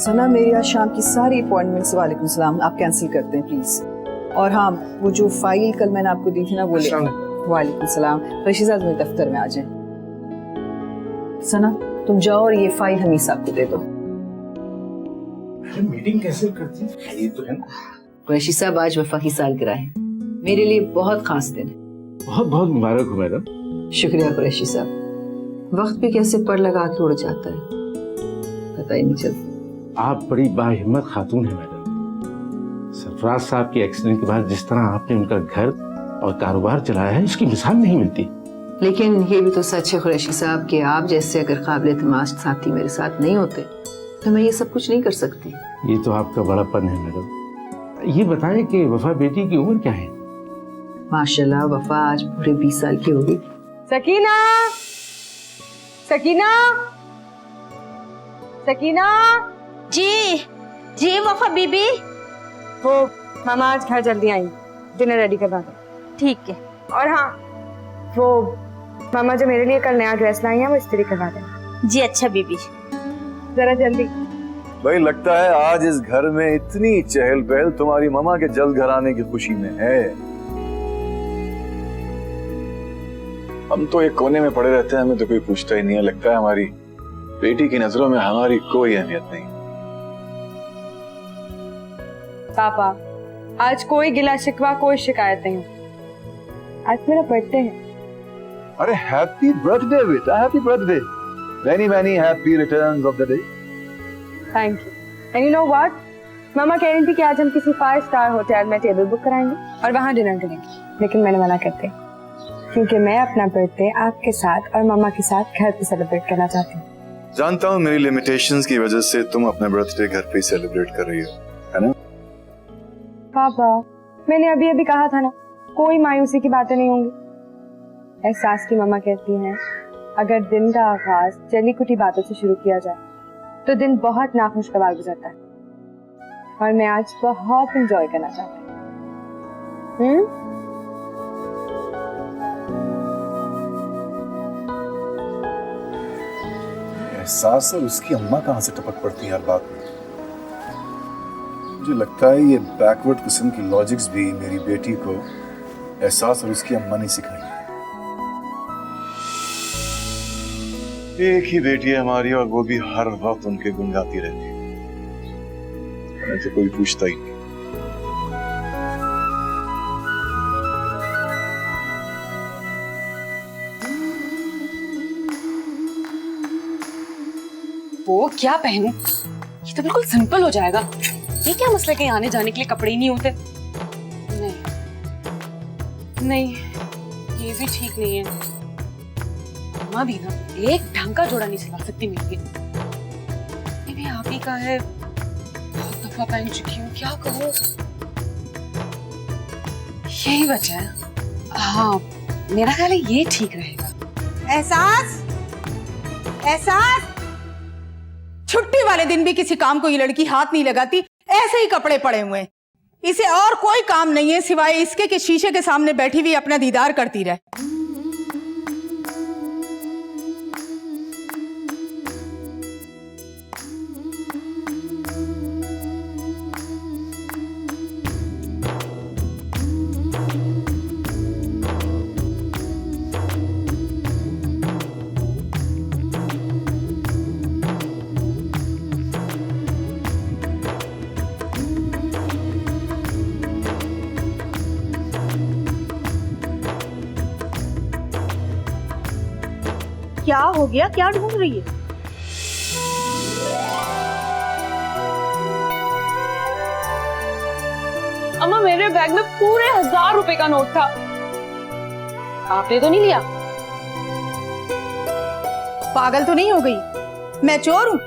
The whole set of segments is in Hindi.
सना, मेरी आज शाम की सारी अपॉइंटमेंट्स वालेकुम सलाम आप कैंसिल करते हैं प्लीज। और हाँ, वो जो फाइल कल मैंने आपको दी थी ना वो ले। वालेकुम सलाम। रशीदा मेरे दफ्तर में आ जाए। सना तुम जाओ और ये फाइल हमीद साहब को दे दो। मीटिंग कैंसिल करती है? ये तो है ना। कुरैशी साहब आज वफा की सालगिरह है, मेरे लिए बहुत खास दिन है। बहुत बहुत मुबारक हो मैडम। शुक्रिया कुरैशी साहब। वक्त भी कैसे पर लगा के उड़ जाता है, पता ही नहीं चलता। आप बड़ी बाहिम्मत खातून है मैडम। सरफराज साहब के एक्सीडेंट के बाद जिस तरह आपने उनका घर और कारोबार चलाया है, इसकी मिसाल नहीं मिलती। लेकिन ये भी तो सच है कुरैशी साहब कि आप जैसे अगर काबिल एतमाद साथी मेरे साथ नहीं होते तो मैं ये सब कुछ नहीं कर सकती। ये तो आपका बड़ापन है मैडम। ये बताएं कि वफा बेटी की उम्र क्या है? माशाल्लाह वफा आज पूरे 20 साल की होगी। सकीना, सकीना, सकीना। जी जी वफा बीबी। वो मामा आज घर जल्दी आई, डिनर रेडी करवा दो। ठीक है। और हाँ, वो मामा जो मेरे लिए कल नया ड्रेस लाई है वो इस्त्री करवा देना। जी अच्छा बीबी। जरा जल्दी। भाई लगता है आज इस घर में इतनी चहल पहल तुम्हारी मामा के जल्द घर आने की खुशी में है। हम तो एक कोने में पड़े रहते हैं, हमें तो कोई पूछता ही नहीं है। लगता है हमारी बेटी की नजरों में हमारी कोई अहमियत नहीं। पापा आज कोई गिला शिकवा कोई शिकायत नहीं। आज मेरा बर्थडे है। अरे हैप्पी बर्थडे बेटा, happy birthday. Many many happy returns of the day. Thank you. And you know what, मामा कह रही थी कि आज हम किसी 5 स्टार होटल में टेबल बुक कराएंगे और वहां डिनर करेंगे, लेकिन मैंने मना कर दिया क्योंकि मैं अपना बर्थडे आपके साथ और मामा के साथ घर पे सेलिब्रेट करना चाहती हूँ। जानता हूँ मेरी लिमिटेशंस की वजह से तुम अपना बर्थडे घर पे सेलिब्रेट कर रही हो, है ना? पापा मैंने अभी अभी कहा था ना, कोई मायूसी की बातें नहीं होंगी। एहसास की मामा कहती हैं अगर दिन का आगाज जली कुटी बातों से शुरू किया जाए तो दिन बहुत नाखुशगवार गुजरता है, और मैं आज बहुत एंजॉय करना चाहती हूँ। एहसास और उसकी अम्मा कहाँ से टपक पड़ती है हर बात में। मुझे लगता है ये बैकवर्ड किस्म की लॉजिक्स भी मेरी बेटी को एहसास और उसकी अम्मा ने सिखाई है। एक ही बेटी है हमारी और वो भी हर वक्त उनके गुण गाती रहती है। मुझे कोई पूछता ही नहीं। वो क्या पहनूं? ये तो बिल्कुल सिंपल हो जाएगा। ये क्या मसला है, कहीं आने जाने के लिए कपड़े ही नहीं होते? नहीं नहीं, ये भी ठीक नहीं है। अम्मा भी ना एक ढंग का जोड़ा नहीं सिला सकती मेरे लिए। ये भी आप ही का है, बहुत दफा पहन चुकी हूँ, क्या करूँ? यही वजह है। हाँ मेरा ख्याल है ये ठीक रहेगा। एहसास, एहसास, छुट्टी वाले दिन भी किसी काम को ये लड़की हाथ नहीं लगाती, ऐसे ही कपड़े पड़े हुए हैं। इसे और कोई काम नहीं है सिवाय इसके कि शीशे के सामने बैठी हुई अपना दीदार करती रहे। क्या हो गया, क्या ढूंढ रही है? अम्मा मेरे बैग में पूरे 1000 रुपए का नोट था, आपने तो नहीं लिया? पागल तो नहीं हो गई? मैं चोर हूँ?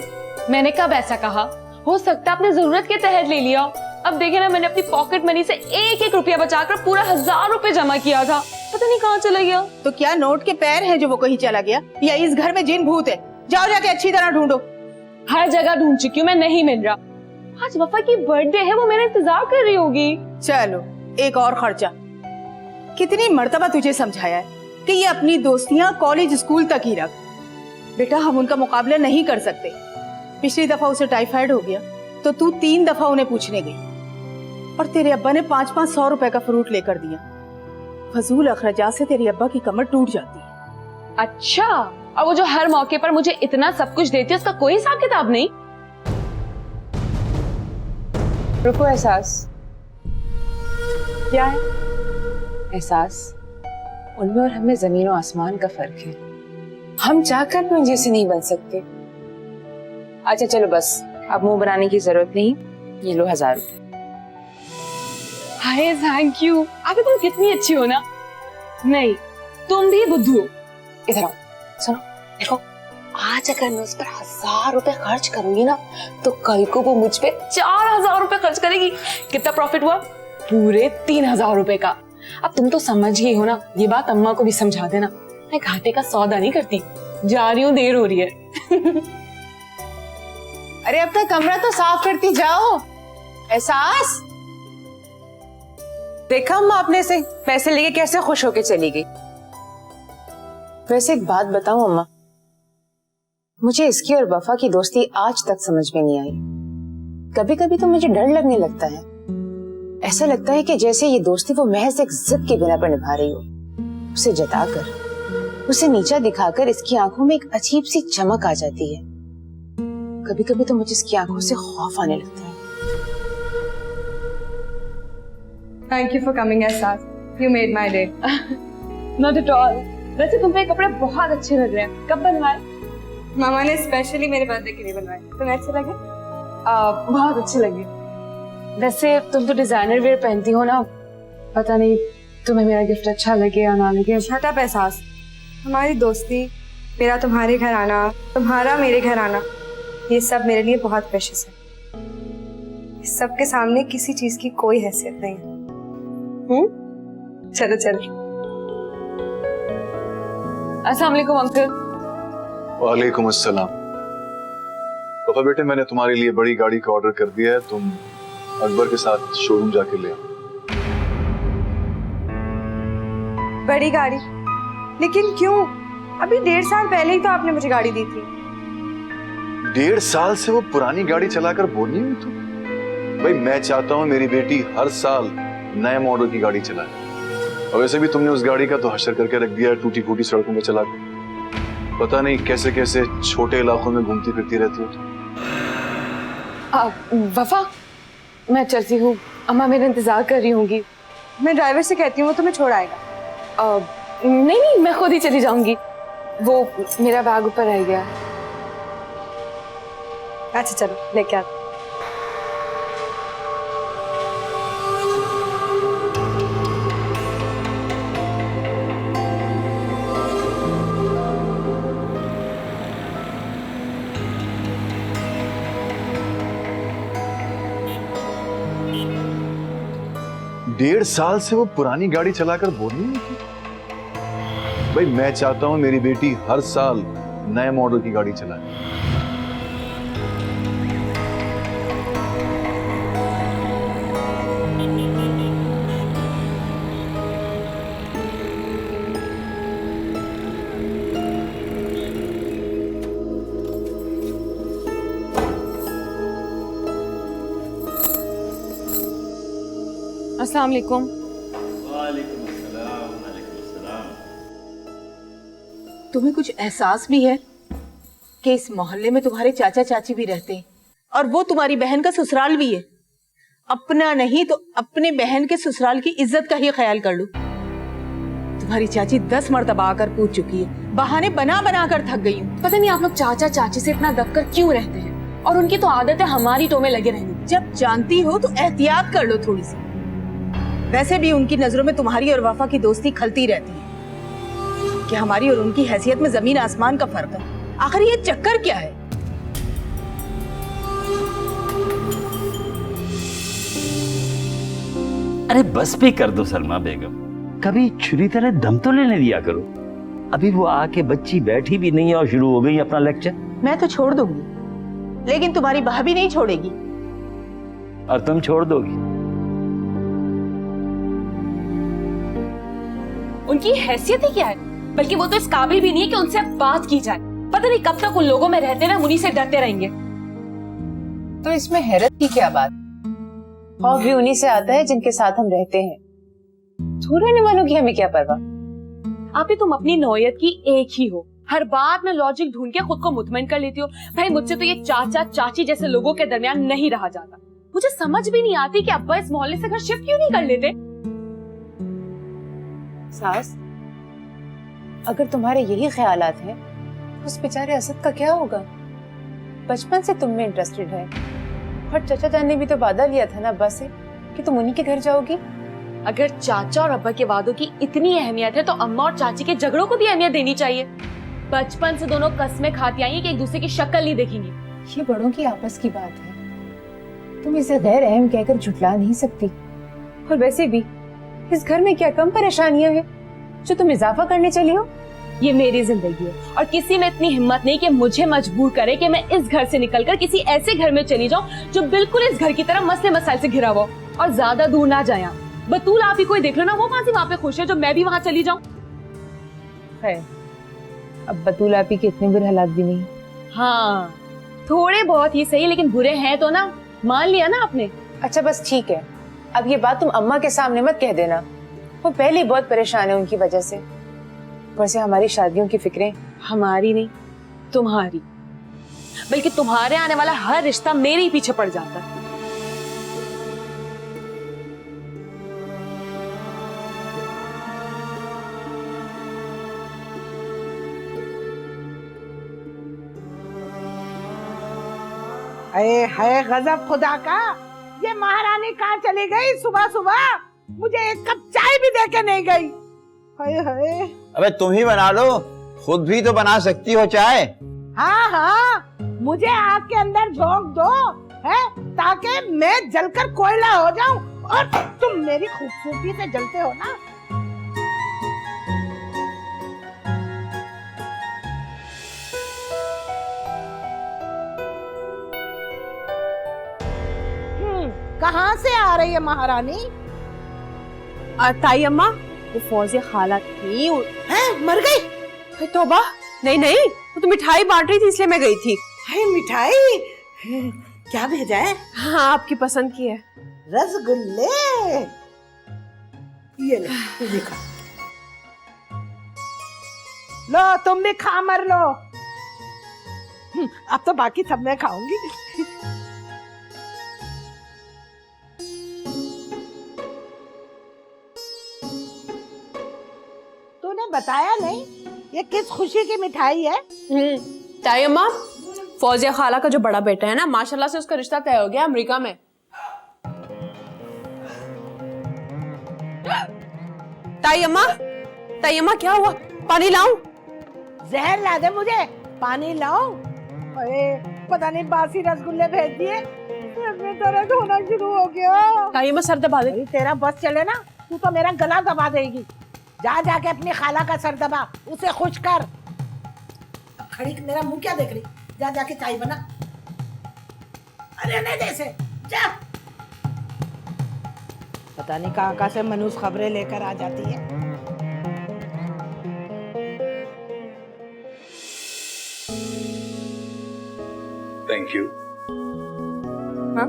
मैंने कब ऐसा कहा? हो सकता है आपने जरूरत के तहत ले लिया। अब देखिए ना, मैंने अपनी पॉकेट मनी से 1-1 रुपया बचाकर पूरा 1000 रुपए जमा किया था, पता नहीं कहाँ चला गया। तो क्या नोट के पैर हैं जो वो कहीं चला गया, या इस घर में जिन भूत है? जाओ जाके अच्छी तरह ढूंढो। हर जगह ढूंढ चुकी हूँ, मैं नहीं मिल रहा। आज वफा की बर्थडे है, वो मेरा इंतजार कर रही होगी। चलो एक और खर्चा। कितनी मर्तबा तुझे समझाया है कि ये अपनी दोस्तियां कॉलेज स्कूल तक ही रख। बेटा हम उनका मुकाबला नहीं कर सकते, पिछली दफा उसे टाइफाइड हो गया तो तू 3 दफा उन्हें पूछने गई, और तेरे अब्बा ने 500-500 रुपए का फ्रूट लेकर दिया। फजूल अखराजात से तेरे अब्बा की कमर टूट जाती है। अच्छा, और वो जो हर मौके पर मुझे इतना सब कुछ देती है उसका कोई हिसाब किताब नहीं। रुको, एहसास क्या है? एहसास, उनमें और हमें जमीन और आसमान का फर्क है। हम चाहकर भी उन जैसे नहीं बन सकते। अच्छा चलो बस, अब मुंह बनाने की जरूरत नहीं। ये लो 1000 रुपए। Hi thank you. आगे तुम कितनी अच्छी हो ना। नहीं, तुम भी बुद्धू हो। इधर आओ, सुनो, देखो, आज अगर मैं उस पर 1000 रुपए खर्च करूंगी ना, तो कल को वो मुझ पे 4000 रुपए खर्च करेगी। कितना प्रॉफिट हुआ? पूरे 3000 रुपए का। अब तुम तो समझ गई हो ना, ये बात अम्मा को भी समझा देना। मैं घाटे का सौदा नहीं करती। जा रही हूँ, देर हो रही है। अरे अब तक कमरा तो साफ करती जाओ। एहसास, देखा अम्मा अपने से पैसे लेके कैसे खुश होके चली गई। वैसे एक बात बताऊं अम्मा, मुझे इसकी और वफा की दोस्ती आज तक समझ में नहीं आई। कभी कभी तो मुझे डर लगने लगता है। ऐसा लगता है कि जैसे ये दोस्ती वो महज एक जिद के बिना पर निभा रही हो। उसे जताकर, उसे नीचा दिखाकर इसकी आंखों में एक अजीब सी चमक आ जाती है। कभी कभी तो मुझे इसकी आंखों से खौफ आने लगता है। थैंक यू फॉर कमिंग एहसास, you made my day. Not at all. वैसे तुम पे कपड़े बहुत अच्छे लग रहे हैं। कब बनवाए? मामा ने स्पेशली मेरे बर्थडे के लिए बनवाए। तुम्हें अच्छे लगे? बहुत अच्छे लगे। वैसे तुम तो डिजाइनर वेयर पहनती हो ना, पता नहीं तुम्हें मेरा गिफ्ट अच्छा लगे या ना लगे। शट अप एहसास, हमारी दोस्ती, मेरा तुम्हारे घर आना, तुम्हारा मेरे घर आना, ये सब मेरे लिए बहुत प्रेशियस है। इस सब के सामने किसी चीज की कोई हैसियत नहीं है। चलो चलो। अस्सलाम वालेकुम अंकल। वालेकुम अस्सलाम। पापा बेटे, मैंने तुम्हारे लिए बड़ी गाड़ी का ऑर्डर कर दिया है। तुम अकबर के साथ शोरूम जाके ले आओ। बड़ी गाड़ी? लेकिन क्यों? अभी 1.5 साल पहले ही तो आपने मुझे गाड़ी दी थी। 1.5 साल से वो पुरानी गाड़ी चलाकर बोर नहीं हुई तुम? भाई मैं चाहता हूँ मेरी बेटी हर साल नए मॉडल की गाड़ी चलाए। और वैसे भी तुमने उस गाड़ी का तो हशर करके रख दिया है, टूटी फूटी सड़कों में चलाकर। पता नहीं कैसे कैसे छोटे इलाकों में घूमती फिरती रहती हो तुम। वफा, मैं चलती हूँ। अम्मा मेरा इंतजार कर रही होंगी। मैं ड्राइवर से कहती हूँ, वो तुम्हें छोड़ आएगा। नहीं नहीं, मैं खुद ही चली जाऊंगी। वो मेरा बैग ऊपर रह गया। अच्छा चलो, लेके आ। डेढ़ साल से वो पुरानी गाड़ी चलाकर बोर नहीं हुई थी? भाई मैं चाहता हूं मेरी बेटी हर साल नए मॉडल की गाड़ी चलाए। अस्सलाम वालेकुम। तुम्हें कुछ एहसास भी है कि इस मोहल्ले में तुम्हारे चाचा चाची भी रहते हैं और वो तुम्हारी बहन का ससुराल भी है। अपना नहीं तो अपने बहन के ससुराल की इज्जत का ही ख्याल कर लो। तुम्हारी चाची 10 मर्तबा आकर पूछ चुकी है, बहाने बना बना कर थक गई हूँ। पता नहीं आप लोग चाचा चाची से इतना दबकर क्यों रहते हैं, और उनकी तो आदत है हमारी टो में लगे रहने। जब जानती हो तो एहतियात कर लो थोड़ी सी। वैसे भी उनकी नजरों में तुम्हारी और वफा की दोस्ती खलती रहती है कि हमारी और उनकी हैसियत में जमीन आसमान का फर्क है। आखिर ये चक्कर क्या है? अरे बस भी कर दो सलमा बेगम, कभी छुरी तरह दम तो लेने दिया करो। अभी वो आके बच्ची बैठी भी नहीं है और शुरू हो गई अपना लेक्चर। मैं तो छोड़ दूंगी, लेकिन तुम्हारी भाभी नहीं छोड़ेगी। और तुम छोड़ दोगी? उनकी हैसियत ही क्या है? बल्कि वो तो इस काबिल भी नहीं है कि उनसे बात की जाए। पता नहीं कब तक उन लोगों में रहते हुए मुनी से डरते रहेंगे। तो इसमें हैरत की क्या बात? खौफ भी उन्हीं से आता है जिनके साथ हम रहते हैं। दूर रहने वालों की हमें क्या परवाह। आप ही तुम अपनी नौयत की एक ही हो, हर बात में लॉजिक ढूंढ के खुद को मुतमईन कर लेती हो। भाई मुझसे तो ये चाचा चाची जैसे लोगों के दरमियान नहीं रहा जाता। मुझे समझ भी नहीं आती कि अब्बा इस मोहल्ले से घर शिफ्ट क्यों नहीं कर लेते। सास, अगर तुम्हारे यही ख्यालात हैं, उस बेचारे असद का क्या होगा? बचपन से तुम में इंटरेस्टेड है और चाचा जान ने भी तो वादा लिया था ना अब्बा से कि तुम उन्हीं के घर जाओगी। अगर चाचा और अब्बा के वादों की इतनी अहमियत है तो अम्मा और चाची के झगड़ों को भी अहमियत देनी चाहिए। बचपन से दोनों कस्में खाती आई हैं कि एक दूसरे की शक्ल नहीं देखेंगी। ये बड़ों की आपस की बात है, तुम इसे गैर अहम कहकर झुठला नहीं सकती। और वैसे भी इस घर में क्या कम परेशानियां हैं जो तुम इजाफा करने चली हो? ये मेरी जिंदगी है और किसी में इतनी हिम्मत नहीं कि मुझे मजबूर करे कि मैं इस घर से निकलकर किसी ऐसे घर में चली जाऊं जो बिल्कुल इस घर की तरह मसले मसाइल से घिरा हुआ हो। और ज्यादा दूर ना जाए। बतूल आप ही कोई देख लो ना, वो वहां पे खुश है, जो मैं भी वहां चली जाऊं। खैर, अब बतूल आपी के इतने बुरे हालात भी नहीं। हाँ, थोड़े बहुत ही सही, लेकिन बुरे हैं तो ना, मान लिया ना आपने। अच्छा बस ठीक है, अब ये बात तुम अम्मा के सामने मत कह देना, वो पहले ही बहुत परेशान है उनकी वजह से। वैसे हमारी शादियों की फिक्रें हमारी नहीं, तुम्हारी। बल्कि तुम्हारे आने वाला हर रिश्ता मेरे ही पीछे पड़ जाता है। अरे है गजब खुदा का, ये महारानी कहाँ चली गई सुबह सुबह? मुझे एक कप चाय भी दे के नहीं गई। हाय हाय। अबे तुम ही बना लो, खुद भी तो बना सकती हो चाय। हाँ हाँ, मुझे आग के अंदर झोंक दो है, ताकि मैं जलकर कोयला हो जाऊं और तुम मेरी खूबसूरती से जलते हो ना। कहाँ से आ रही है महारानी? ताई अम्मा, वो फौजिया खाला थी। है, मर गई? तौबा, नहीं नहीं, वो तो मिठाई बांट रही थी इसलिए मैं गई थी। है मिठाई? क्या भेजा है? हाँ, आपकी पसंद की है। रसगुल्ले। ये ले, तू भी खा। लो तुम भी खा मर लो। अब तो बाकी सब मैं खाऊंगी। तूने बताया नहीं ये किस खुशी की मिठाई है? ताई अम्मा, फौजिया खाला का जो बड़ा बेटा है ना, माशाल्लाह से उसका रिश्ता तय हो गया अमेरिका में। ताई अम्मा क्या हुआ? पानी लाऊं? जहर ला दे मुझे, पानी लाऊं? अरे पता नहीं बासी रसगुल्ले भेज दिए, सर में दर्द होना शुरू हो गया। ताई अम्मा सर दबा दे। तेरा बस चले ना, तू तो मेरा गला दबा देगी। जा जाके अपनी खाला का सर दबा, उसे खुश कर। खड़ी मेरा मुंह क्या देख रही? जा जाके चाय बना। अरे नहीं जैसे जा। पता नहीं कहाँ से मनूस खबरें लेकर आ जाती है। Thank you. हाँ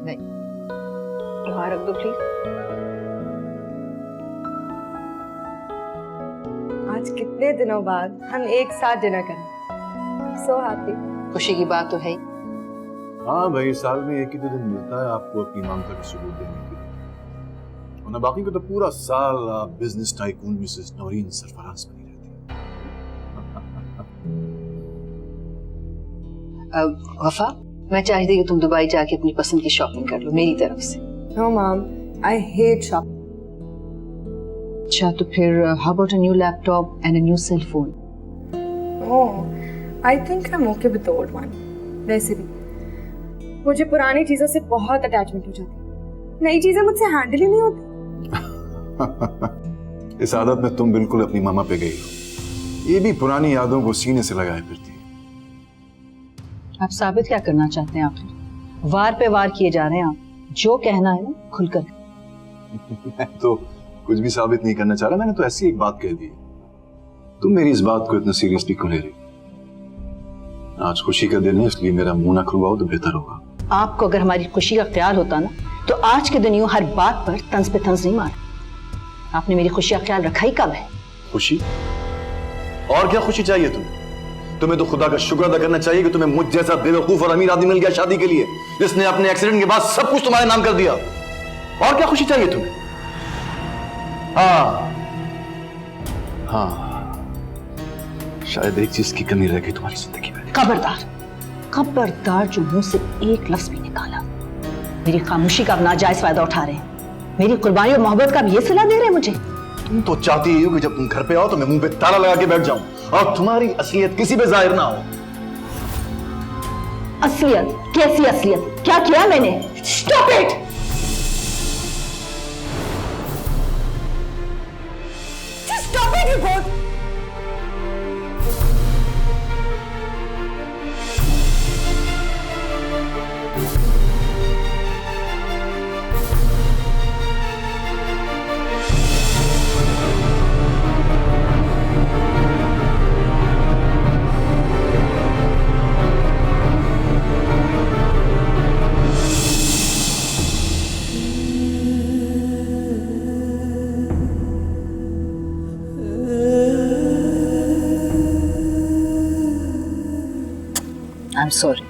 नहीं, वहाँ रख दो प्लीज। आज कितने दिनों बाद हम एक साथ डिनर करें। So happy. खुशी की बात तो है ही। हाँ भाई, साल में एक ही तो दिन मिलता है आपको अपनी ममता का सबूत देने के लिए, वरना बाकी को तो पूरा साल आप business tycoon Mrs Naureen Sarfaraz बनी रहती है। वफा, मैं चाहती कि तुम दुबई जाके अपनी पसंद की शॉपिंग कर लो मेरी तरफ से। No mom, I hate shopping. अच्छा तो फिर how about a new laptop and a new cell phone? Oh, I think I'm okay with the old one. वैसे भी मुझे पुरानी चीजों से बहुत अटैचमेंट हो जाती है, नई चीजें मुझसे हैंडल ही नहीं होती। इस आदत में तुम बिल्कुल अपनी मामा पे गई हो। ये भी पुरानी यादों को सीने से लगाए फिरती है। आप साबित क्या करना चाहते हैं? आप वार पे वार किए जा रहे हैं। आप जो कहना है ना खुलकर। मैं तो कुछ भी साबित नहीं करना चाह रहा, मैंने तो ऐसी एक बात कह दी। तुम मेरी इस बात को इतना सीरियसली क्यों ले रही? आज खुशी का दिन है, इसलिए मेरा मुंह ना खुलवाओ तो बेहतर होगा। आपको अगर हमारी खुशी का ख्याल होता ना तो आज के दिन यूं हर बात पर तंज पे तंज नहीं मार। आपने मेरी खुशी का ख्याल रखा ही कब है? खुशी? और क्या खुशी चाहिए तुम्हें? तुम्हें तो खुदा का शुक्र अदा करना चाहिए कि तुम्हें मुझ जैसा बेवकूफ और अमीर आदमी मिल गया शादी के लिए, जिसने अपने एक्सीडेंट के बाद सब कुछ तुम्हारे नाम कर दिया। और क्या खुशी चाहिए तुम्हें? हाँ, शायद एक चीज की कमी रह गई तुम्हारी जिंदगी में। खबरदार, खबरदार जो मुंह से एक लफ्ज भी निकाला। मेरी खामोशी का आप नाजायज फायदा उठा रहे हैं। मेरी कुर्बानी और मोहब्बत का आप ये सिला दे रहे हैं मुझे। तुम तो चाहती ही हो कि जब तुम घर पे आओ तो मैं मुंह पे ताला लगा के बैठ जाऊं और तुम्हारी असलियत किसी पे जाहिर ना हो। असलियत? कैसी असलियत? क्या किया मैंने? Stop it! Stop it you both! I'm sorry.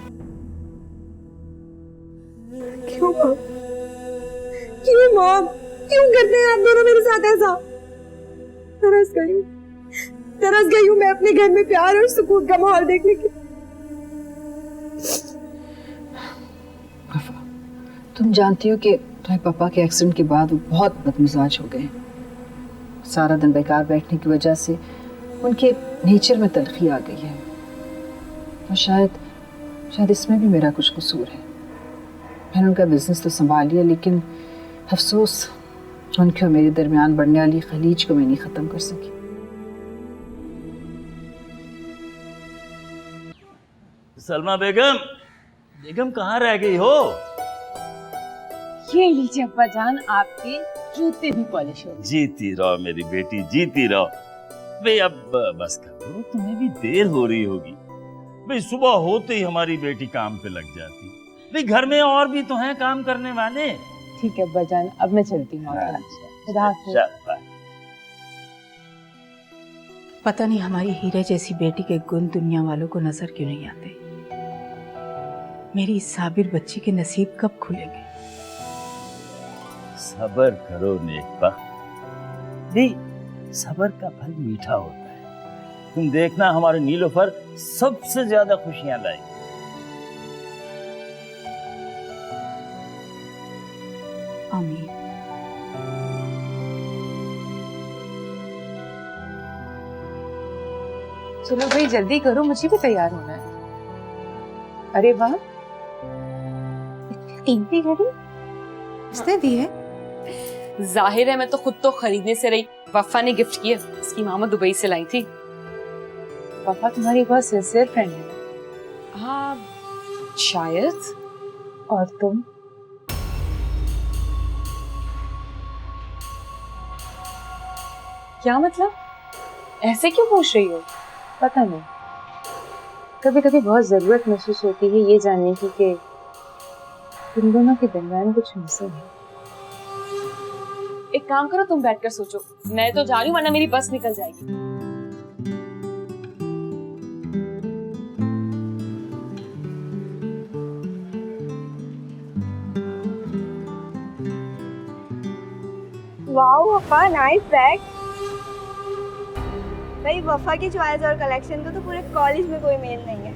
क्यों मॉम? क्यों मॉम? क्यों करते हैं आप दोनों मेरे साथ ऐसा? तरस गई हूँ मैं अपने घर में प्यार और सुकून का माहौल देखने की। तुम जानती हो कि तुम्हारे पापा के एक्सीडेंट के बाद वो बहुत बदमिजाज हो गए। सारा दिन बेकार बैठने की वजह से उनके नेचर में तलखी आ गई है और शायद इसमें भी मेरा कुछ कसूर है। मैंने उनका बिजनेस तो संभाल लिया, लेकिन अफसोस उनके और मेरे दरमियान बढ़ने वाली खलीज को मैं नहीं खत्म कर सकी। सलमा बेगम कहाँ रह गई हो? ये लीजिए अब्बा जान, आपके जूते भी पॉलिश हो गए। जीती रहो मेरी बेटी, जीती रहो। भाई अब बस करो, तुम्हें भी देर हो रही होगी। भाई सुबह होते ही हमारी बेटी काम पे लग जाती। भाई घर में और भी तो हैं काम करने वाले। ठीक है अब्बा जान, अब मैं चलती हूँ। पता नहीं हमारी हीरे जैसी बेटी के गुण दुनिया वालों को नजर क्यों नहीं आते। मेरी इस साबिर बच्ची के नसीब कब खुलेंगे? सबर करो नेकबा। सबर का फल मीठा होता है। तुम देखना हमारे नीलोफर सबसे ज्यादा खुशियां लाएगी। आमीन। चलो भाई जल्दी करो, मुझे भी तैयार होना है। अरे वाह, कीमती घड़ी किसने दी है? जाहिर है मैं तो खुद तो खरीदने से रही, वफा ने गिफ्ट किया। इसकी मामा दुबई से लाई थी। पापा तुम्हारी बहुत सिंसियर फ्रेंड है। हाँ शायद। और तुम? क्या मतलब? ऐसे क्यों पूछ रही हो? पता नहीं, कभी कभी बहुत जरूरत महसूस होती है ये जानने की कि तुम दोनों के दरमियान कुछ मिसिंग है। एक काम करो, तुम बैठकर सोचो। मैं तो जा रही हूँ वरना मेरी बस निकल जाएगी। वाओ वफा, नाइस बैग। भाई वफा की चॉइस और कलेक्शन को तो पूरे कॉलेज में कोई मेल नहीं है।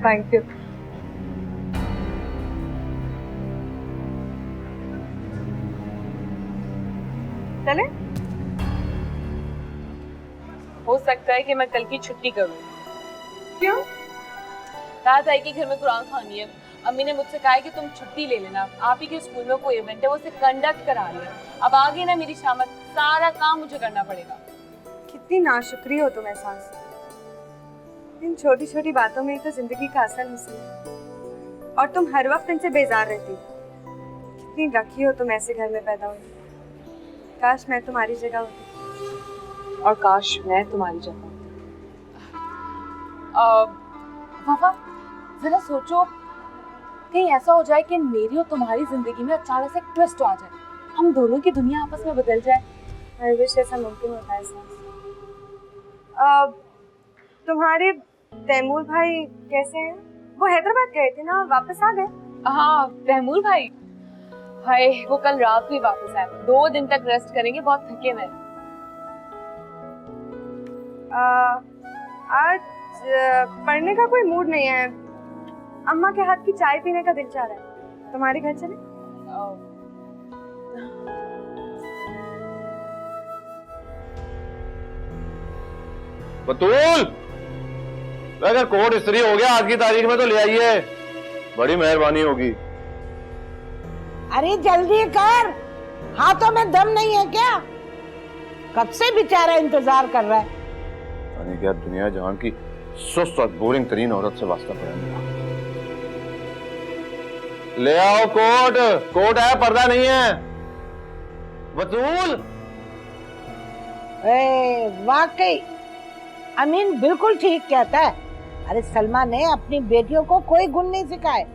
Thank you. चले? हो सकता है कि मैं कल की छुट्टी करूँ। क्यों? रात आई कि घर में कुरान खानी है। अम्मी ने मुझसे कहा है कि तुम छुट्टी ले लेना, आप ही के स्कूल में कोई इवेंट है, वो उसे कंडक्ट करा रही है। अब आगे ना मेरी शामत, सारा काम मुझे करना पड़ेगा। कितनी नाशुक्री हो तुम एहसास। इन छोटी छोटी बातों में ही तो जिंदगी का असल हुस्न है। और तुम हर वक्त इनसे बेजार रहती हो। कितनी लकी हो तुम ऐसे घर में पैदा हुई। काश मैं तुम्हारी जगह होती। और काश मैं तुम्हारी जगह पापा जरा सोचो, कहीं ऐसा हो जाए कि मेरी और तुम्हारी जिंदगी में अचानक से एक ट्विस्ट आ जाए, हम दोनों की दुनिया आपस में बदल जाए। आई विश ऐसा मुमकिन होता है। तुम्हारे तैमूर भाई कैसे हैं? वो हैदराबाद गए थे ना, वापस आ गए? हाँ, तैमूर भाई वो कल रात को ही वापस आए। 2 दिन तक रेस्ट करेंगे, बहुत थके हुए। आज पढ़ने का कोई मूड नहीं है। अम्मा के हाथ की चाय पीने का दिल चाह रहा है। तुम्हारे घर चले? बतूल, अगर कोर्ट इस्त्री हो गया आज की तारीख में तो ले आइए, बड़ी मेहरबानी होगी। अरे जल्दी कर, हाथों में दम नहीं है क्या? कब से बेचारा इंतजार कर रहा है। यानी क्या दुनिया जहां की सुस्त और बोरिंग तरीन औरत से वास्ता पड़ा मेरा। ले आओ कोट, कोट है, पर्दा नहीं है। बतूल, वाकई अमीन बिल्कुल ठीक कहता है। अरे सलमा ने अपनी बेटियों को कोई गुण नहीं सिखाए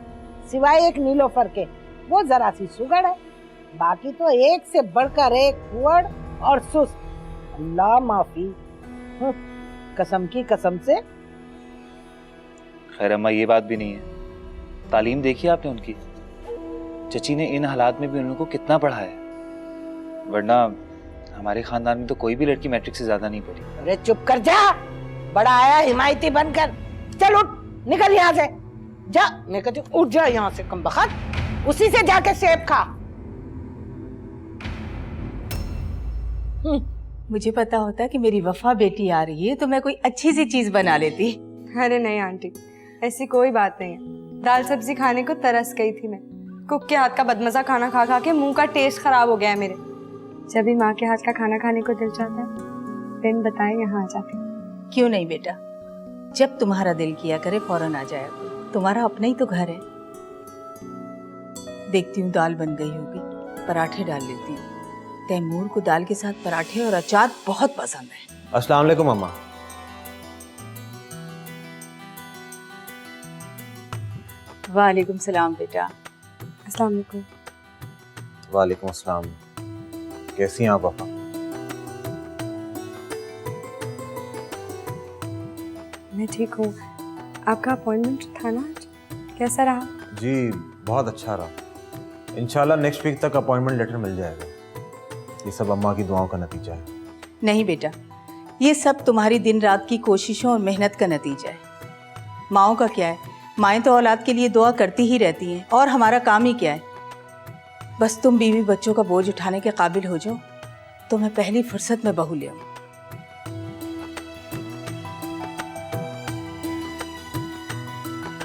सिवाय एक नीलोफर के। वो जरा सी सुगड़ है, बाकी तो एक से बढ़कर एक कुंवड़ और सुस्त। अल्लाह माफी, कसम की कसम से। खैर अम्मा, ये बात भी नहीं है। तालीम देखी आपने उनकी? चची ने इन हालात में भी उन लोगों को कितना पढ़ाया है, वरना हमारे खानदान में तो कोई भी लड़की मैट्रिक से ज्यादा नहीं पढ़ी। अरे चुप कर जा, बड़ा आया हिमायती बनकर। चल उठ, निकल यहाँ से जा। मैं कहती हूँ उठ जा यहाँ से, कम बखत, उसी से जाके सेब खा। मुझे पता होता कि मेरी वफा बेटी आ रही है तो मैं कोई अच्छी सी चीज बना लेती। अरे नहीं आंटी, ऐसी कोई बात नहीं है। दाल सब्जी खाने को तरस गई थी मैं। कुक के हाथ का बदमजा खाना खा खा के मुंह का टेस्ट खराब हो गया है मेरे। जब भी माँ के हाथ का खाना खाने को दिल चाहता है, बिन बताए यहाँ आ जाते। क्यों नहीं बेटा, जब तुम्हारा दिल किया करे फौरन आ जाए। तुम्हारा अपना ही तो घर है। देखती हूँ दाल बन गई होगी, पराठे डाल लेती हूँ। तैमूर को दाल के साथ पराठे और अचार बहुत पसंद है। अस्सलाम वालेकुम अम्मा। वालेकुम सलाम बेटा। अस्सलाम वालेकुम। वालेकुम अस्सलाम। कैसी हैं आप पापा? मैं ठीक हूँ। आपका अपॉइंटमेंट था ना आज, कैसा रहा? जी बहुत अच्छा रहा। इंशाल्लाह नेक्स्ट वीक तक अपॉइंटमेंट लेटर मिल जाएगा। ये सब अम्मा की दुआओं का नतीजा है। नहीं बेटा, ये सब तुम्हारी दिन रात की कोशिशों और मेहनत का नतीजा है। माओं का क्या है, माएँ तो औलाद के लिए दुआ करती ही रहती हैं, और हमारा काम ही क्या है। बस तुम बीवी बच्चों का बोझ उठाने के काबिल हो जाओ तो मैं पहली फुर्सत में बहू ले आऊं।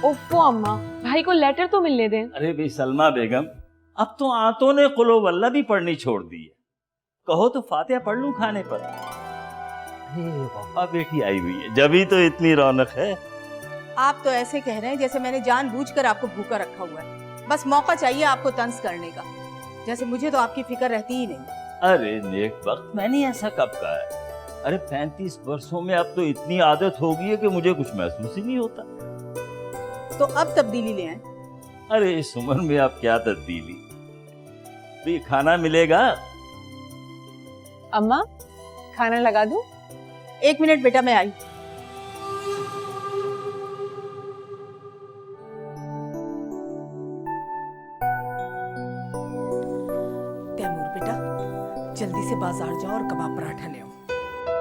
ओफो अम्मा, भाई को लेटर तो मिलने दें। अरे भाई सलमा बेगम, अब तो आंतों ने कुलो वल्ला भी पढ़नी छोड़ दी है। कहो तो फातिहा पढ़ लूं खाने पर। पापा बेटी आई हुई है, जब ही तो इतनी रौनक है। आप तो ऐसे कह रहे हैं जैसे मैंने जानबूझकर आपको भूखा रखा हुआ है। बस मौका चाहिए आपको तंज करने का, जैसे मुझे तो आपकी फिक्र रहती ही नहीं। अरे नेक वक्त, मैंने ऐसा कब कहा है? अरे 35 वर्षों में अब तो इतनी आदत हो गई है कि मुझे कुछ महसूस ही नहीं होता। तो अब तब्दीली ले आए। अरे इस उम्र में आप क्या तब्दीली, भी खाना मिलेगा। अम्मा खाना लगा दूं? 1 मिनट बेटा, मैं आई। तैमूर बेटा, जल्दी से बाजार जाओ और कबाब पराठा ले आओ।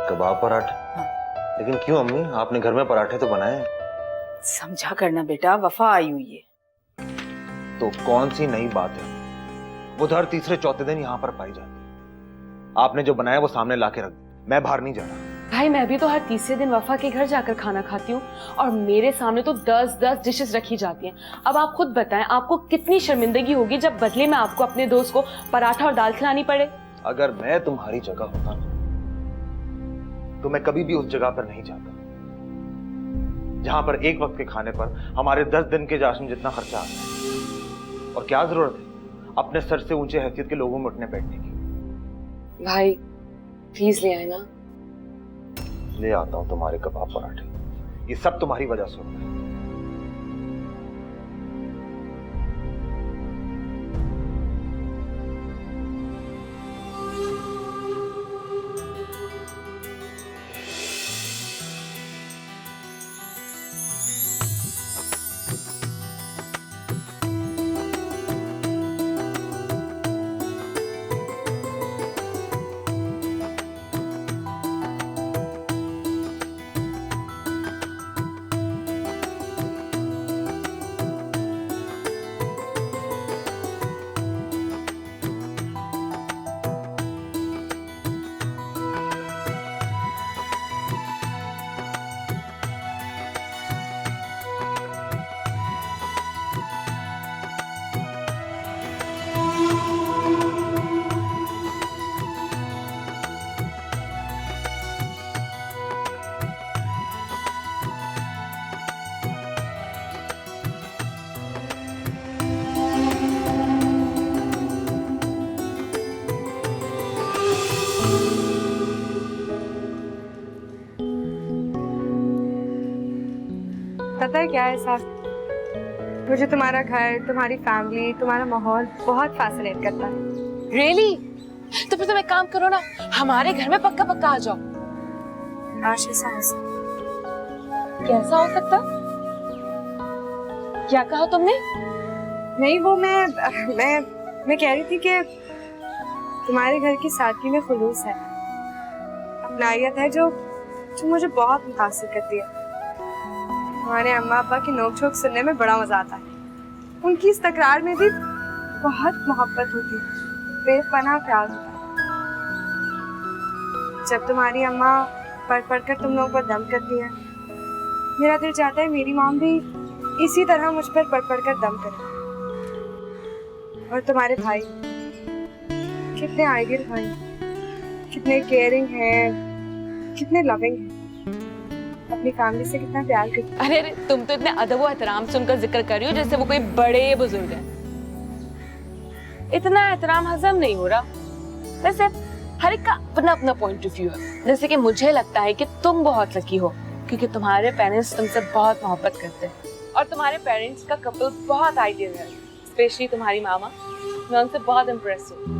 कबाब पराठे? हाँ। लेकिन क्यों अम्मी, आपने घर में पराठे तो बनाए हैं। समझा करना बेटा, वफा आई हुई है। तो कौन सी नई बात है, वो तो हर तीसरे चौथे दिन यहाँ पर पाई जाती है। आपने जो बनाया वो सामने लाके रख दिया, मैं बाहर नहीं जा रहा। भाई मैं भी तो हर तीसरे दिन वफा के घर जाकर खाना खाती हूँ, और मेरे सामने तो 10-10 डिशेस रखी जाती हैं। अब आप खुद बताएं, आपको कितनी शर्मिंदगी होगी जब बदले में आपको अपने दोस्त को पराठा और दाल खिलानी पड़े। अगर मैं तुम्हारी जगह होता ना, तो मैं कभी भी उस जगह पर नहीं जाता जहां पर एक वक्त के खाने पर हमारे 10 दिन के जाश्न जितना खर्चा आता है। और क्या जरूरत है अपने सर से ऊंचे हैसियत के लोगों में उठने बैठने की। भाई प्लीज ले आए ना। ले आता हूं तुम्हारे कबाब पराठे, ये सब तुम्हारी वजह से होता है। पता है क्या है एहसास, मुझे तुम्हारा घर, तुम्हारी फैमिली, तुम्हारा माहौल बहुत फैसिनेट करता है। रियली? तो फिर तुम एक काम करो ना, हमारे घर में पक्का पक्का आ जाओ। काश ऐसा हो सकता। कैसा हो सकता? क्या कहा तुमने? नहीं, वो मैं कह रही थी कि तुम्हारे घर की सादगी में खुलूस है, अपनायत है जो मुझे बहुत मुतासिर करती है। हमारे अम्मा अब्बा की नोक झोंक सुनने में बड़ा मजा आता है। उनकी इस तकरार में भी बहुत मोहब्बत होती है, बेपनाह प्यार होता है। जब तुम्हारी अम्मा पढ़ पढ़ कर तुम लोगों पर दम करती है, मेरा दिल चाहता है मेरी माँ भी इसी तरह मुझ पर पढ़ पढ़ कर दम करे। और तुम्हारे भाई कितने आइडियल भाई, कितने केयरिंग हैं, कितने लविंग हैं, अपनी फैमिली से कितना प्यार करते हैं। अरे अरे, तुम तो इतने अदब और एहतराम से उनका जिक्र कर रही हो जैसे वो कोई बड़े बुजुर्ग हैं। इतना एहतराम हजम नहीं हो रहा। वैसे हर एक का अपना अपना पॉइंट ऑफ व्यू है। जैसे कि मुझे लगता है कि तुम बहुत लकी हो क्योंकि तुम्हारे पेरेंट्स तुमसे बहुत मोहब्बत करते हैं और तुम्हारे पेरेंट्स का कपल बहुत आइडियल है, स्पेशली तुम्हारी मामा। मैं उनसे बहुत इम्प्रेस हूँ।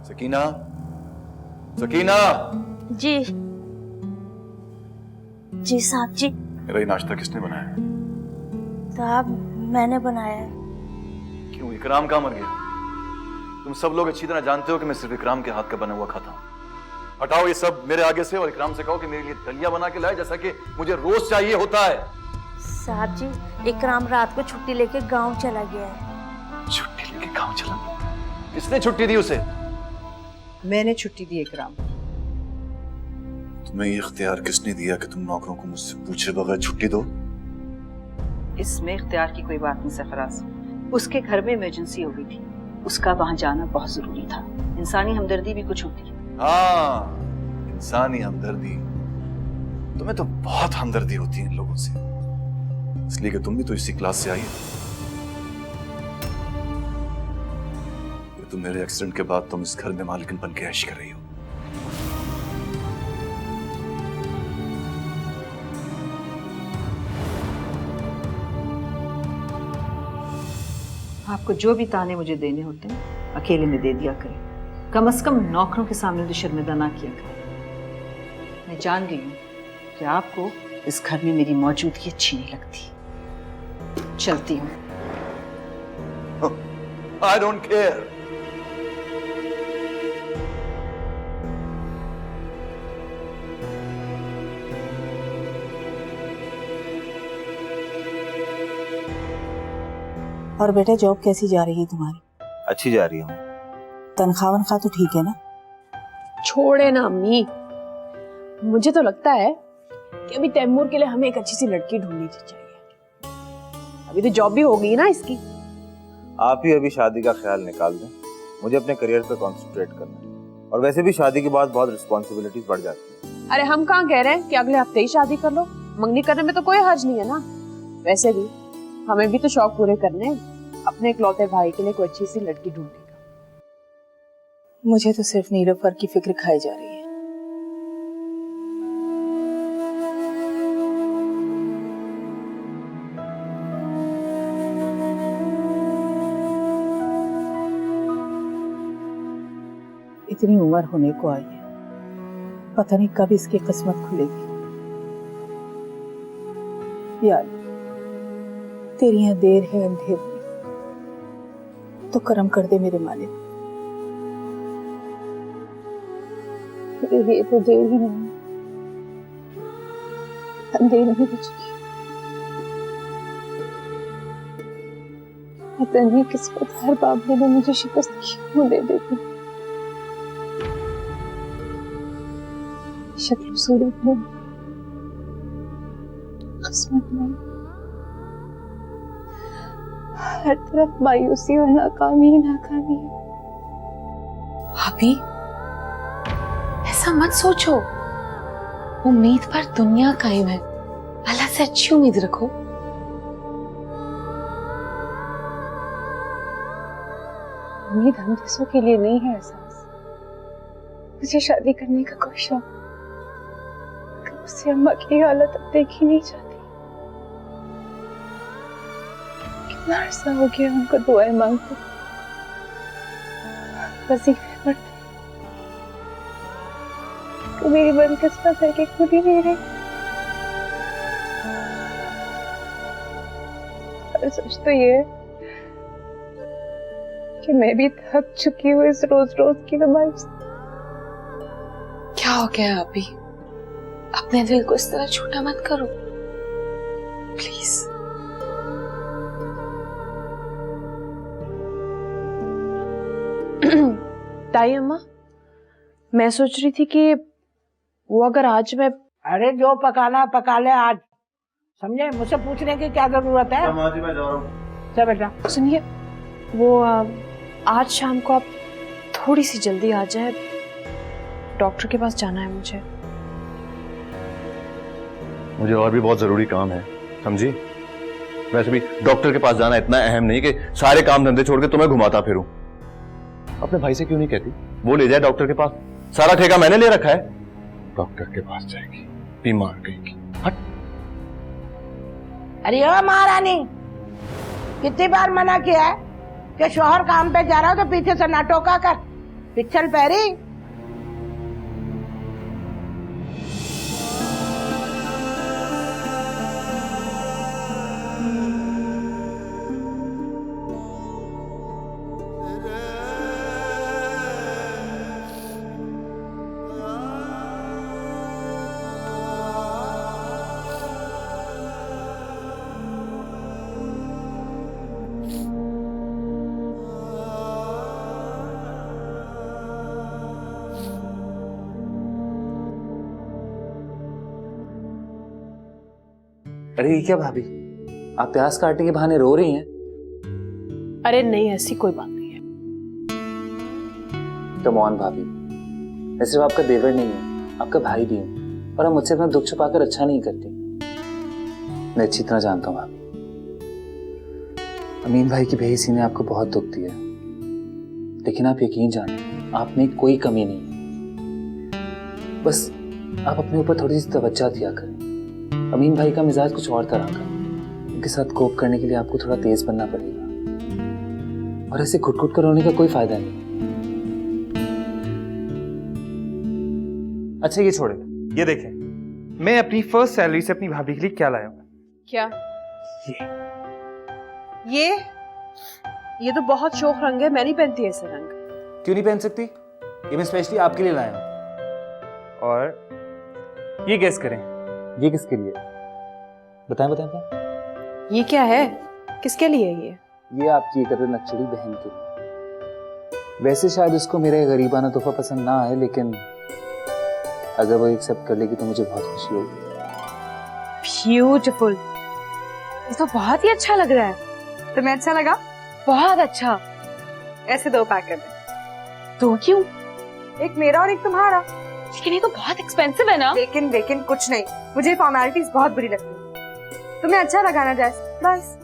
सकीना, सकीना। जी जी साहब जी। मेरा ये नाश्ता किसने बनाया? साहब मैंने बनाया है। क्यों, इकराम कहाँ मर गया? तुम सब लोग अच्छी तरह जानते हो कि मैं सिर्फ इकराम के हाथ का बना हुआ खाता हूँ। हटाओ ये सब मेरे आगे से और इकराम से कहो कि मेरे लिए दलिया बना के लाए, जैसा कि मुझे रोज चाहिए होता है। साहब जी, इकराम रात को छुट्टी लेके गांव चला गया है। छुट्टी लेके गाँव चला? किसने छुट्टी दी उसे? मैंने छुट्टी दी इकराम। तुम्हें ये इख्तियार किसने दिया कि तुम नौकरों को मुझसे पूछे बगैर छुट्टी दो? इसमें इख्तियार की कोई बात नहीं सरफराज। उसके घर में इमरजेंसी हो गई थी, उसका वहां जाना बहुत जरूरी था। इंसानी हमदर्दी भी कुछ होती है। हाँ, इंसानी हमदर्दी। तुम्हें तो बहुत हमदर्दी होती है इन लोगों से, इसलिए कि तुम भी तो इसी क्लास से आई हो। तुम मेरे एक्सीडेंट के बाद तुम इस घर में मालिकन बन के ऐश कर रही हो। आपको जो भी ताने मुझे देने होते हैं अकेले में दे दिया करें, कम से कम नौकरों के सामने मुझे शर्मिंदा ना किया करें। मैं जान गई हूँ कि आपको इस घर में मेरी मौजूदगी अच्छी नहीं लगती। चलती हूँ। I don't care. और बेटा जॉब कैसी जा रही है तुम्हारी? अच्छी जा रही है। तनख्वाह वनख्वाह तो ठीक है ना? छोड़े ना अम्मी, मुझे तो लगता है कि अभी तैमूर के लिए हमें एक अच्छी सी लड़की ढूंढनी चाहिए। अभी तो जॉब भी हो गई ना इसकी। आप ही अभी शादी का ख्याल निकाल दें, मुझे अपने करियर पे कंसंट्रेट करना है। और वैसे भी शादी के बाद बहुत रिस्पॉन्सिबिलिटीज बढ़ जाती है। अरे हम कहाँ कह रहे हैं कि अगले हफ्ते ही शादी कर लो, मंगनी करने में तो कोई हर्ज नहीं है ना। वैसे भी हमें भी तो शौक पूरे करने हैं, अपने इकलौते भाई के लिए कोई अच्छी सी लड़की ढूंढने का। मुझे तो सिर्फ नीलोफर की फिक्र खाई जा रही है। इतनी उम्र होने को आई है, पता नहीं कब इसकी किस्मत खुलेगी। यार तेरी यहाँ देर है अंधेर में, तो करम कर दे मेरे मालिक। ये तो देर ही नहीं, अंधेर में कुछ पता नहीं किस्मत हर बाबे ने मुझे शिकस्त क्यों दे देती। शक्ल सूरत में, किस्मत में हर तरफ मायूसी और नाकामी ही नाकामी है। अभी ऐसा मत सोचो, उम्मीद पर दुनिया कायम है। अल्लाह से अच्छी उम्मीद रखो। उम्मीद हम जैसों के लिए नहीं है एहसास। मुझे शादी करने का कोई शौक, उससे अम्मा की हालत अब देखी नहीं जाती। कितना अर्सा हो गया उनको दुआएं मांगते, वजीफे पढ़ते, तो मेरी बदकिस्मत है कि खुद ही नहीं रही। और सच तो ये है कि मैं भी थक चुकी हूँ इस रोज रोज की बीमारी से। क्या हो गया अभी? अपने दिल को इस तरह छोटा मत करो प्लीज। ताई अम्मा, मैं सोच रही थी कि वो अगर आज मैं, अरे जो पकाना पका ले आज, समझे? मुझसे पूछने की क्या जरूरत है? माँ जी मैं जा रहा हूँ। चल बेटा। सुनिए, वो आज शाम को आप थोड़ी सी जल्दी आ जाए, डॉक्टर के पास जाना है मुझे। मुझे और भी बहुत जरूरी काम है, समझी? वैसे भी डॉक्टर के पास जाना इतना अहम नहीं कि सारे काम धंधे छोड़ के तुम्हें घुमाता फिरूं। अपने भाई से क्यों नहीं कहती वो ले जाए डॉक्टर के पास? सारा ठेका मैंने ले रखा है। डॉक्टर के पास जाएगी, बीमार कहेगी। हट। अरे ओ महारानी, कितनी बार मना किया है कि शोहर काम पे जा रहा हो तो पीछे से ना टोका कर, पिछल पैरी। अरे ये क्या भाभी, आप प्याज काटने के बहाने रो रही हैं? अरे नहीं, ऐसी कोई बात नहीं है। कम ऑन भाभी, मैं सिर्फ आपका देवर नहीं हूँ, आपका भाई भी हूँ, और आप मुझसे अपना दुख छुपाकर अच्छा नहीं करती। मैं अच्छी तरह जानता हूँ भाभी, अमीन भाई की बेहिसी ने आपको बहुत दुख दिया, लेकिन आप यकीन जाने आप में कोई कमी नहीं है। बस आप अपने ऊपर थोड़ी सी तवज्जो दिया करें। अमीन भाई का मिजाज कुछ और तरह का, उनके साथ कोप करने के लिए आपको थोड़ा तेज बनना पड़ेगा, और ऐसे घुट-घुट कर रोने का कोई फायदा नहीं। अच्छा ये छोड़े, ये देखें, मैं अपनी फर्स्ट सैलरी से अपनी भाभी के लिए क्या लाया हूँ। क्या? ये तो बहुत शौक रंग है, मैं नहीं पहनती ऐसे रंग। क्यों नहीं पहन सकती? ये मैं स्पेशली आपके लिए लाया हूँ। और ये गेस करें, ये किसके लिए? बताएं बताएं बताएं। ये क्या है? किसके लिए ये? ये आपकी एक नक्चड़ी बहन के लिए। वैसे शायद उसको मेरा ये गरीबाना तोहफा पसंद ना आए, लेकिन अगर वो एक्सेप्ट कर लेगी तो मुझे बहुत खुशी होगी। ब्यूटीफुल, ये तो बहुत ही अच्छा लग रहा है। तुम्हें अच्छा लगा? बहुत अच्छा। ऐसे दो पैकेट में। तो क्यों? एक मेरा और एक तुम्हारा। लेकिन ये तो बहुत एक्सपेंसिव है ना। लेकिन कुछ नहीं, मुझे फॉर्मेलिटीज बहुत बुरी लगती है। तुम्हें अच्छा लगा ना जैस? बस।